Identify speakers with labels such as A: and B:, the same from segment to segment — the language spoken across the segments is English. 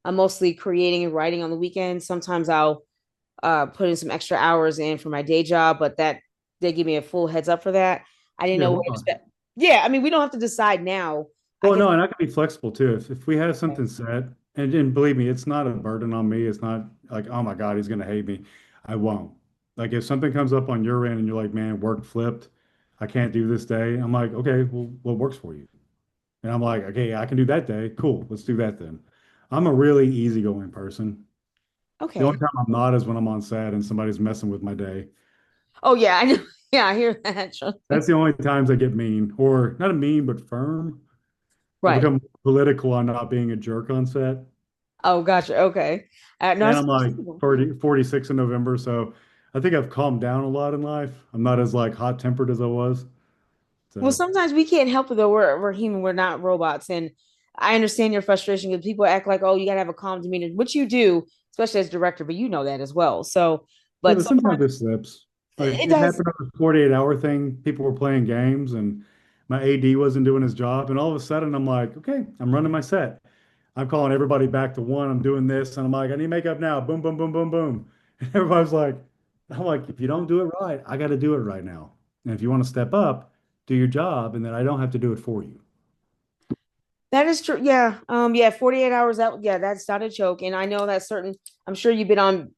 A: I'm mostly creating and writing on the weekends. Sometimes I'll put in some extra hours in for my day job, but that they give me a full heads up for that. I didn't
B: Yeah,
A: know
B: we're
A: where to
B: fine.
A: step. Yeah, I mean, we don't have to decide now. I
B: Well,
A: can.
B: no, and I can be flexible too. If we have something set, and believe me, it's not a burden on me. It's not like, oh my God, he's gonna hate me. I won't. Like if something comes up on your end and you're like, man, work flipped, I can't do this day. I'm like, okay, well, what works for you? And I'm like, okay, I can do that day. Cool, let's do that then. I'm a really easygoing person. The only
A: Okay.
B: time I'm not is when I'm on set and somebody's messing with my day.
A: Oh yeah, I know. Yeah, I hear that. Trust
B: That's
A: me.
B: the only times I get mean, or not a mean, but firm. I
A: Right.
B: become political on not being a jerk on set.
A: Oh, gotcha. Okay. No,
B: And
A: it's
B: I'm like
A: understandable.
B: 46 in November, so I think I've calmed down a lot in life. I'm not as like hot tempered as I was.
A: Well,
B: So
A: sometimes we can't help it though. We're human. We're not robots, and I understand your frustration because people act like, oh, you gotta have a calm demeanor, which you do, especially as director. But you know that as well. So,
B: yeah,
A: but
B: but sometimes
A: sometimes
B: it slips. Like
A: it
B: it
A: does.
B: happened on the 48-hour thing. People were playing games and my AD wasn't doing his job. And all of a sudden I'm like, okay, I'm running my set. I'm calling everybody back to one. I'm doing this. And I'm like, I need makeup now. Boom, boom, boom, boom, boom. And everybody's like, I'm like, if you don't do it right, I got to do it right now. And if you want to step up, do your job, and then I don't have to do it for you.
A: That is true. Yeah. Yeah. 48 hours out. Yeah, that's not a joke. And I know that certain. I'm sure you've been on.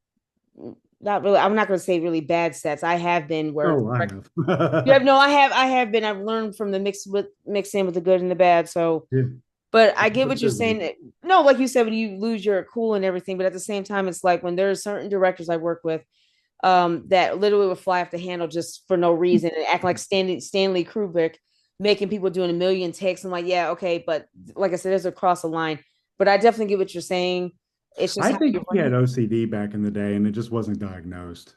A: Not really. I'm not going to say really bad sets. I have been where
B: Oh, I
A: you
B: have.
A: have no. I have. I have been. I've learned from the mix in with the good and the bad. So
B: Yeah.
A: but I
B: It's
A: get
B: so
A: what you're
B: busy.
A: saying. No, like you said, when you lose your cool and everything, but at the same time, it's like when there's certain directors I work with, that literally would fly off the handle just for no reason and act like Stanley Kubrick, making people doing a million takes. I'm like, yeah, okay, but like I said, there's a cross the line. But I definitely get what you're saying. It's just
B: I
A: how
B: think
A: your
B: he had
A: brain.
B: OCD back in the day and it just wasn't diagnosed.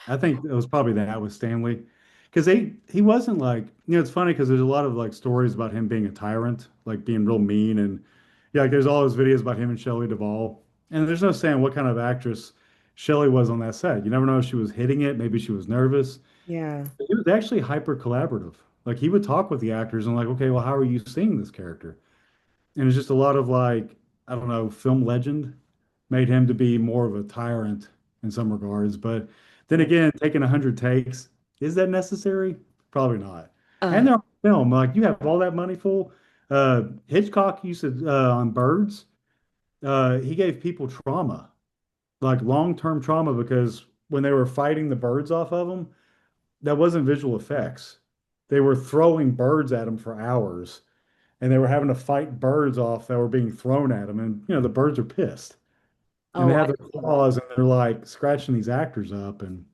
B: I think it was probably that with Stanley. Because he wasn't like, it's funny because there's a lot of like stories about him being a tyrant, like being real mean. And yeah, like there's all those videos about him and Shelley Duvall. And there's no saying what kind of actress Shelley was on that set. You never know if she was hitting it. Maybe she was nervous.
A: Yeah.
B: But he was actually hyper collaborative. Like he would talk with the actors and like, okay, well, how are you seeing this character? And it's just a lot of like, I don't know, film legend made him to be more of a tyrant in some regards. But then
A: Yeah.
B: again, taking 100 takes, is that necessary? Probably not.
A: Uh,
B: And they're on film. Like you have all that money full. Hitchcock used to on birds. He gave people trauma, like long-term trauma, because when they were fighting the birds off of them, that wasn't visual effects. They were throwing birds at them for hours, and they were having to fight birds off that were being thrown at them. And the birds are pissed and they
A: oh, I
B: have their
A: didn't know that.
B: claws and they're like scratching these actors up. And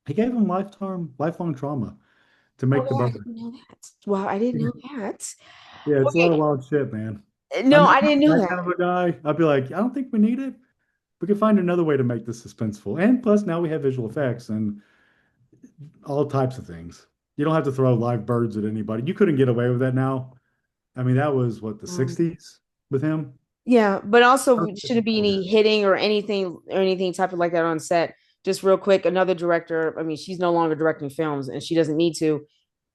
B: he gave them lifelong trauma to
A: Oh
B: make the
A: yeah, I
B: bird.
A: didn't know that. Wow, I didn't know that.
B: Yeah, it's a lot of
A: Okay.
B: wild shit, man.
A: No,
B: I'm
A: I didn't know
B: that
A: that.
B: kind of a guy. I'd be like, I don't think we need it. We could find another way to make this suspenseful. And plus, now we have visual effects and all types of things. You don't have to throw live birds at anybody. You couldn't get away with that now. I mean, that was what, the
A: Um,
B: 60s with him?
A: Yeah, but also
B: Okay,
A: shouldn't be
B: before
A: any
B: that.
A: hitting or anything type of like that on set. Just real quick, another director. I mean, she's no longer directing films, and she doesn't need to.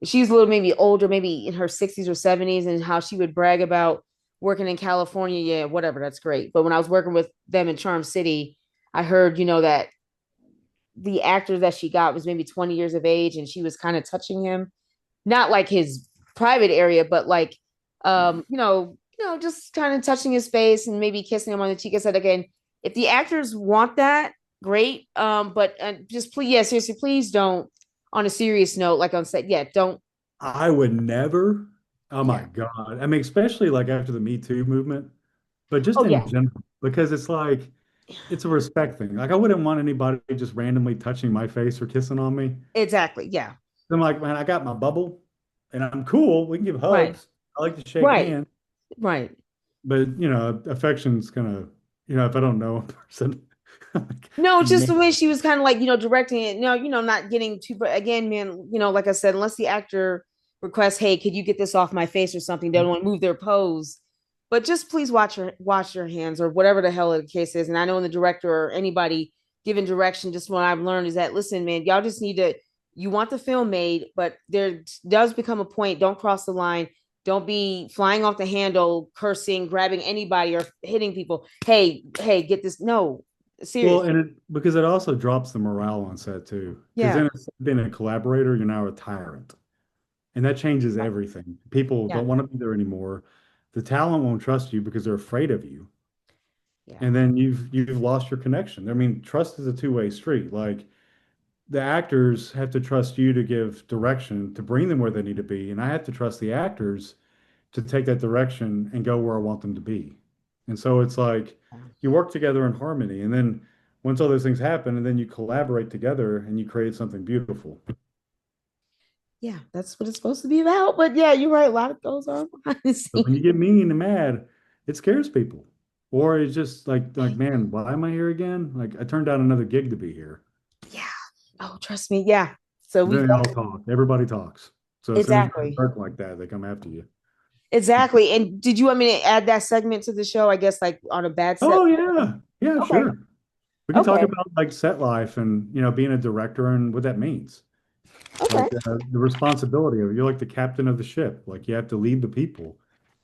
A: She's a little maybe older, maybe in her 60s or 70s, and how she would brag about working in California. Yeah, whatever, that's great. But when I was working with them in Charm City, I heard, that the actor that she got was maybe 20 years of age, and she was kind of touching him, not like his private area, but like just kind of touching his face and maybe kissing him on the cheek. I said again, if the actors want that, great. But just please, yeah, seriously, please don't. On a serious note, like on set, yeah, don't.
B: I would never. Oh my
A: Yeah.
B: God. I mean, especially like after the Me Too movement, but just
A: Oh
B: in
A: yeah,
B: general, because it's like, it's a respect thing. Like, I wouldn't want anybody just randomly touching my face or kissing on me.
A: exactly. Yeah.
B: I'm like, man, I got my bubble and I'm cool. We can give
A: Right.
B: hugs. I like to shake
A: Right.
B: hands,
A: Right.
B: but affection's gonna, if I don't know a person, like,
A: No, just the
B: man,
A: way she was kind of like, directing it. No, not getting too, but again, man, like I said, unless the actor requests, hey, could you get this off my face or something? They don't want to move their pose. But just please watch your hands or whatever the hell the case is. And I know when the director or anybody giving direction, just what I've learned is that listen, man, y'all just need to you want the film made, but there does become a point, don't cross the line. Don't be flying off the handle, cursing, grabbing anybody, or hitting people. Hey, hey, get this. No,
B: Well,
A: serious.
B: because it also drops the morale on set too. Because
A: Yeah,
B: then instead of being a collaborator, you're now a tyrant. And that changes everything. People
A: yeah,
B: don't want to be there anymore. The talent won't trust you because they're afraid of you.
A: yeah.
B: And then you've lost your connection. I mean, trust is a two-way street. Like the actors have to trust you to give direction to bring them where they need to be, and I have to trust the actors to take that direction and go where I want them to be. And so it's like you work together in harmony, and then once all those things happen, and then you collaborate together and you create something beautiful.
A: Yeah, that's what it's supposed to be about. But yeah, you're right. A lot goes on behind the
B: But when
A: scenes.
B: you get mean and mad, it scares people. Or it's just like, man, why am I here again? Like I turned down another gig to be here.
A: Yeah. Oh, trust me. Yeah. So
B: Then
A: we've
B: they all talk. Everybody talks. So as soon as you
A: exactly.
B: start like that, they come after you.
A: Exactly. And did you want me to add that segment to the show? I guess like on a bad set.
B: Oh yeah. Yeah,
A: Okay.
B: sure. We can talk
A: Okay.
B: about like set life and being a director and what that means.
A: Okay.
B: Like the responsibility of it. You're like the captain of the ship. Like you have to lead the people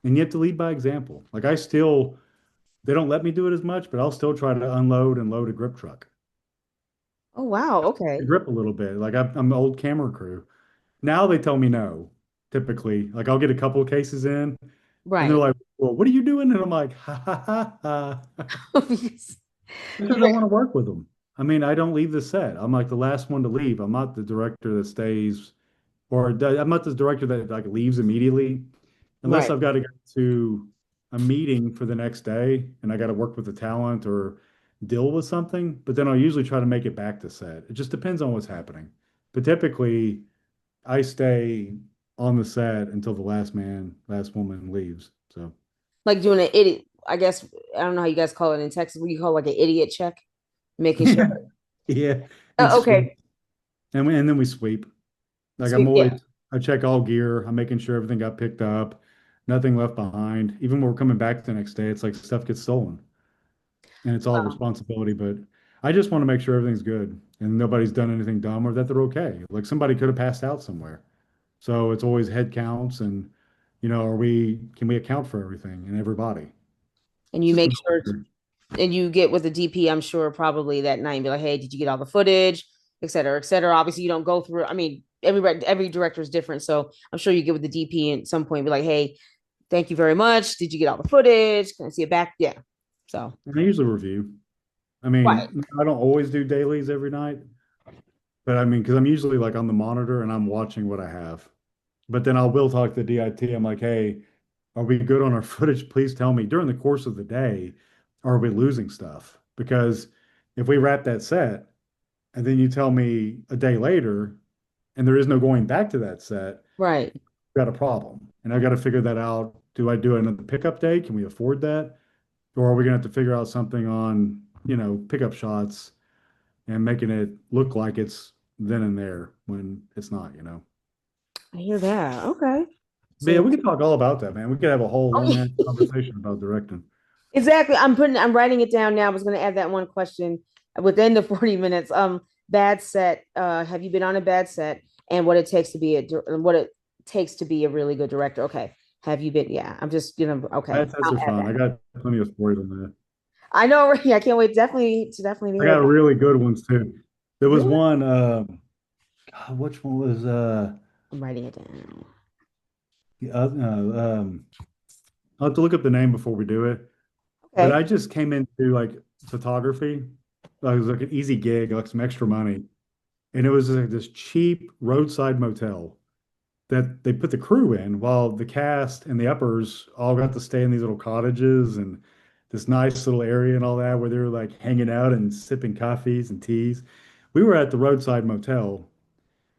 B: and you have to lead by example. Like they don't let me do it as much, but I'll still try to unload and load a grip truck.
A: Oh wow.
B: To
A: Okay.
B: grip a little bit. Like I'm an old camera crew. Now they tell me no, typically. Like I'll get a couple of cases in and they're
A: Right.
B: like, well, what are you doing? And I'm like, ha ha ha ha.
A: Because
B: Because you don't want to work with them. I mean, I don't leave the set. I'm like the last one to leave. I'm not the director that stays, I'm not the director that like leaves immediately, unless
A: right.
B: I've got to go to a meeting for the next day and I got to work with the talent or deal with something. But then I'll usually try to make it back to set. It just depends on what's happening. But typically, I stay on the set until the last man, last woman leaves. So
A: Like doing an idiot. I guess I don't know how you guys call it in Texas. What do you call like an idiot check? Making sure.
B: yeah, yeah, and sweep,
A: Okay.
B: and then we sweep. Like I'm
A: Sweet.
B: always,
A: Yeah.
B: I check all gear. I'm making sure everything got picked up, nothing left behind. Even when we're coming back the next day, it's like stuff gets stolen, and it's all
A: Wow.
B: responsibility. But I just want to make sure everything's good and nobody's done anything dumb or that they're okay. Like somebody could have passed out somewhere. So it's always head counts and, can we account for everything and everybody?
A: And
B: It's
A: you
B: just
A: make
B: a
A: sure
B: reminder.
A: and you get with the DP, I'm sure probably that night and be like, hey, did you get all the footage, et cetera, et cetera. Obviously, you don't go through. I mean, every director is different, so I'm sure you get with the DP at some point, be like, hey, thank you very much. Did you get all the footage? Can I see it back? Yeah. So
B: And I usually review. I
A: right,
B: mean, I don't always do dailies every night, but I mean, because I'm usually like on the monitor and I'm watching what I have. But then I will talk to the DIT. I'm like, hey, are we good on our footage? Please tell me during the course of the day, are we losing stuff? Because if we wrap that set and then you tell me a day later and there is no going back to that set,
A: right.
B: we've got a problem. And I've got to figure that out. Do I do another pickup day? Can we afford that? Or are we going to have to figure out something on, pickup shots and making it look like it's then and there when it's not?
A: I hear that. Okay.
B: But yeah,
A: So
B: we could talk all about that, man. We could have a whole
A: oh,
B: one
A: yeah.
B: man conversation about directing.
A: Exactly. I'm writing it down now. I was going to add that one question within the 40 minutes. Bad set. Have you been on a bad set and what it takes to be what it takes to be a really good director? Okay. Have you been? Yeah. I'm just, okay.
B: Bad sets
A: I'll
B: are
A: add
B: fun.
A: that.
B: I got plenty of stories on that.
A: I know. Right? I can't wait. Definitely to
B: I
A: hear
B: got
A: about
B: really good ones too. There was
A: really.
B: one, God, which one was
A: I'm writing it down.
B: no, I'll have to look up the name before we do it. But
A: Okay.
B: I just came into like photography. It was like an easy gig, like some extra money. And it was like this cheap roadside motel that they put the crew in while the cast and the uppers all got to stay in these little cottages and this nice little area and all that where they were like hanging out and sipping coffees and teas. We were at the roadside motel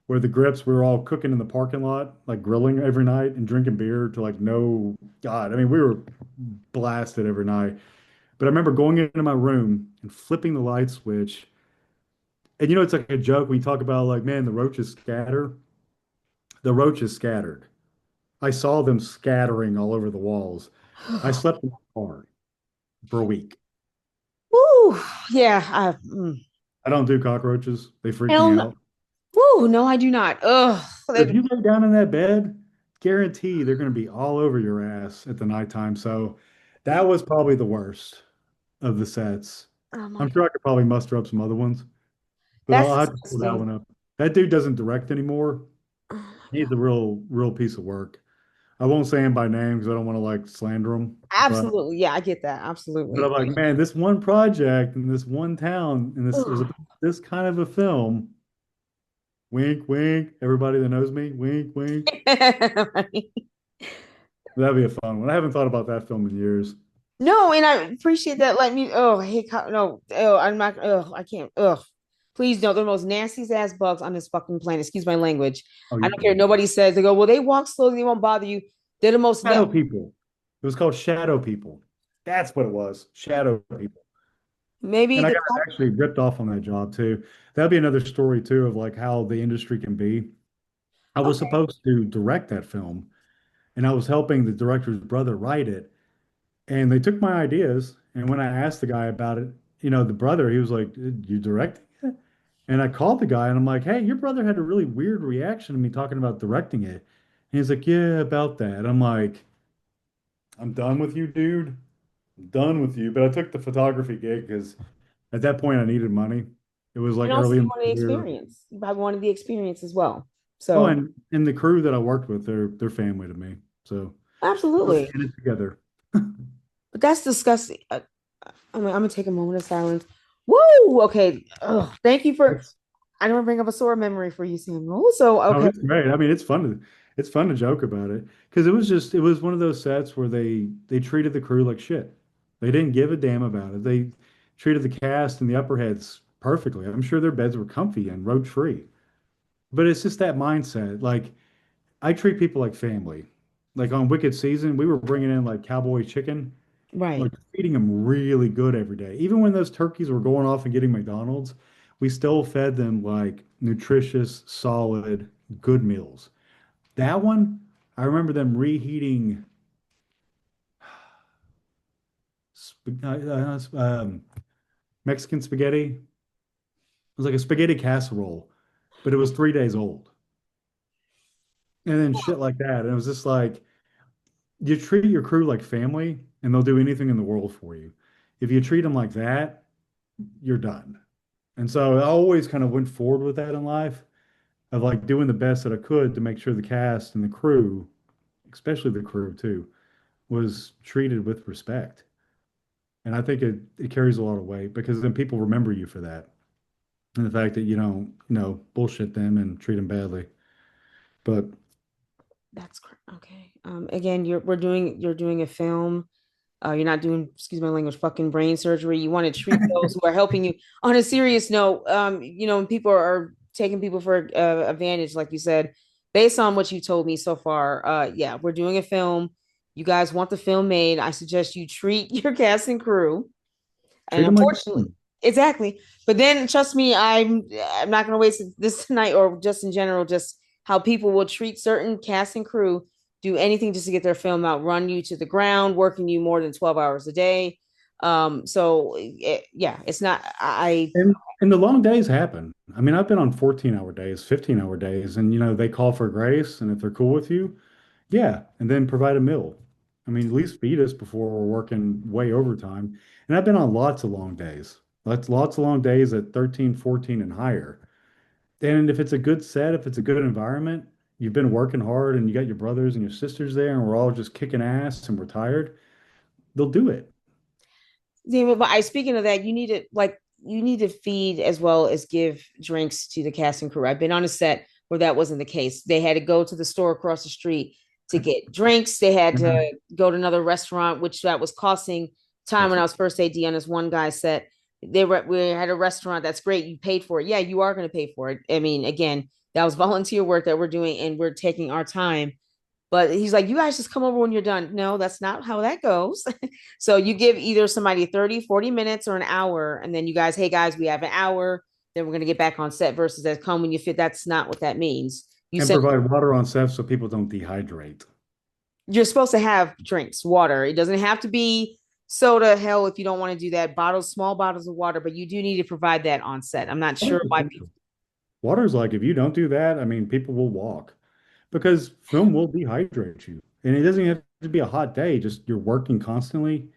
B: where the grips we were all cooking in the parking lot, like grilling every night and drinking beer to like no God. I mean, we were blasted every night. But I remember going into my room and flipping the light switch. And it's like a joke when you talk about like, man, the roaches scatter. The roaches scattered. I saw them scattering all over the walls. I slept in my car for a week.
A: Woo. Yeah.
B: I don't do cockroaches. They freak me
A: Hell no.
B: out.
A: Woo. No, I do not. Ugh.
B: If you lay down in that bed, guarantee they're going to be all over your ass at the nighttime. So that was probably the worst of the sets.
A: Oh my
B: I'm
A: God.
B: sure I could probably muster up some other ones, but
A: That's
B: I'll have to pull that
A: disgusting.
B: one up. That dude doesn't direct anymore.
A: Oh my
B: He's a real piece of work. I won't say him by name because I don't want to like slander him,
A: Absolutely. Yeah, I get that.
B: but I'm
A: Absolutely.
B: like, man, this one project in this one town, and this was
A: Ugh.
B: about this kind of a film. Wink, wink. Everybody that knows me, wink, wink. That'd be a fun one. I haven't thought about that film in years.
A: No, and I appreciate that. Let me. Oh, hey, no. Oh, I'm not. Oh, I can't. Oh, please don't. They're the most nastiest ass bugs on this fucking planet. Excuse my language.
B: Oh,
A: I
B: you're
A: don't care.
B: good.
A: Nobody says they go. Well, they walk slowly. They won't bother you. They're the most.
B: Shadow People. It was called Shadow People. That's what it was. Shadow People.
A: Maybe
B: And I
A: the
B: got actually ripped off on that job too. That'd be another story too of like how the industry can be. I was
A: okay.
B: supposed to direct that film and I was helping the director's brother write it. And they took my ideas. And when I asked the guy about it, the brother, he was like, "You directing it?" And I called the guy and I'm like, "Hey, your brother had a really weird reaction to me talking about directing it." And he's like, "Yeah, about that." I'm like, "I'm done with you, dude. I'm done with you." But I took the photography gig because at that point I needed money. It was like
A: And also,
B: early
A: you
B: in
A: wanted the
B: the career.
A: experience. You probably wanted the experience as well.
B: Oh,
A: So,
B: and the crew that I worked with, they're family to me. So we're
A: absolutely.
B: in it together.
A: But that's disgusting. I'm gonna take a moment of silence. Woo! Okay. Ugh, thank you for.
B: That's
A: I don't bring up a sore memory for you, Samuel. So,
B: Oh,
A: okay.
B: it's great. I mean, it's fun to joke about it because it was one of those sets where they treated the crew like shit. They didn't give a damn about it. They treated the cast and the upper heads perfectly. I'm sure their beds were comfy and roach free. But it's just that mindset. Like I treat people like family. Like on Wicked season, we were bringing in like cowboy chicken,
A: Right.
B: like feeding them really good every day. Even when those turkeys were going off and getting McDonald's, we still fed them like nutritious, solid, good meals. That one, I remember them reheating Mexican spaghetti. It was like a spaghetti casserole, but it was 3 days old. And then shit like that. And it was just like, you treat your crew like family and they'll do anything in the world for you. If you treat them like that, you're done. And so I always kind of went forward with that in life of like doing the best that I could to make sure the cast and the crew, especially the crew too, was treated with respect. And I think it carries a lot of weight because then people remember you for that. And the fact that you don't, bullshit them and treat them badly. But
A: Okay. Again, you're doing a film. You're not doing, excuse my language, fucking brain surgery. You want to treat those who are helping you. On a serious note, when people are taking people for advantage, like you said, based on what you told me so far, yeah, we're doing a film. You guys want the film made. I suggest you treat your cast and crew. And
B: treat them like
A: unfortunately,
B: family.
A: exactly. But then trust me, I'm not gonna waste this tonight or just in general, just how people will treat certain cast and crew, do anything just to get their film out, run you to the ground, working you more than 12 hours a day. Yeah, it's not
B: And the long days happen. I mean, I've been on 14-hour days, 15-hour days, and they call for grace, and if they're cool with you, yeah, and then provide a meal. I mean, at least feed us before we're working way overtime. And I've been on lots of long days. Lots of long days at 13, 14 and higher. And if it's a good set, if it's a good environment, you've been working hard and you got your brothers and your sisters there, and we're all just kicking ass and we're tired, they'll do it.
A: yeah, but I speaking of that, you need to feed as well as give drinks to the cast and crew. I've been on a set where that wasn't the case. They had to go to the store across the street to get drinks. They had
B: Mhm.
A: to go to another restaurant, which that was costing time when
B: That's
A: I was first AD on this one guy set. We had a restaurant that's great. You paid for it. Yeah, you are going to pay for it. I mean, again, that was volunteer work that we're doing, and we're taking our time, but he's like, you guys just come over when you're done. No, that's not how that goes. So you give either somebody 30, 40 minutes or an hour, and then you guys, hey guys, we have an hour, then we're going to get back on set versus that come when you fit. That's not what that means. You
B: And
A: said
B: provide water on set so people don't dehydrate.
A: you're supposed to have drinks, water. It doesn't have to be soda. Hell, if you don't want to do that, bottles, small bottles of water, but you do need to provide that on set. I'm not sure
B: Water's
A: why
B: essential.
A: people.
B: Water's like if you don't do that, I mean, people will walk. because film will dehydrate you. And it doesn't even have to be a hot day, just you're working constantly.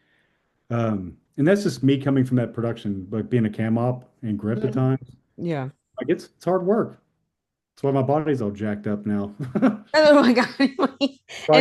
B: And that's just me coming from that production, like being a cam op and grip at
A: Mhm.
B: times.
A: Yeah.
B: Like it's hard work. That's why my body's all jacked up now.
A: Oh my God.
B: So